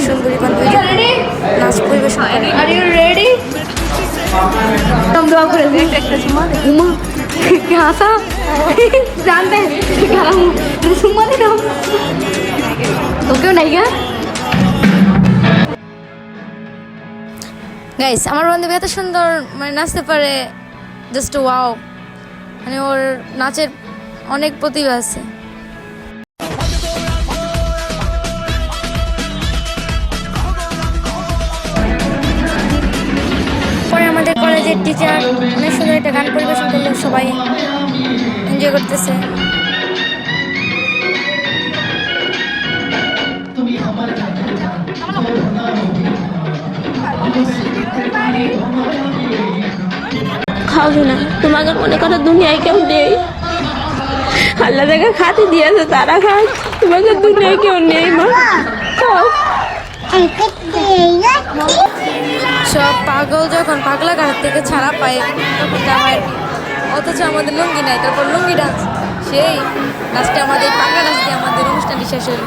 সুন্দরী পান দুইজন নাচ পরিবেশন করে। Are you ready? দোয়া করে একটা একটা সুমা উমা কি হাসা জানতে সুমা দে দাও তোকেও নাই গা। গাইস আমার বান্ধবী এত সুন্দর মানে নাচতে পারে, জাস্ট ওয়াও, মানে ওর নাচের অনেক প্রতিভা আছে। পরে আমাদের কলেজের টিচার অনেক সুন্দর একটা গান পরিবেশন করলো, সবাই এনজয় করতেছে। খাওয়াবে না, তোমাকে মনে করো দুনিয়ায় কেউ নেই, আল্লাহ যাকে খাতে দিয়েছে তারা খায়, তোমাকে দুনিয়ায় কেউ নেই মা। খাও। সব পাগল যখন পাগলা ঘাট থেকে ছাড়া পায় তখন জামাই, অথচ আমাদের লুঙ্গি নাই, তারপর লুঙ্গি ডান্স, সেই লাস্টে আমাদের পাগলা ডান্স দিয়ে আমাদের অনুষ্ঠানটি শেষ হলো।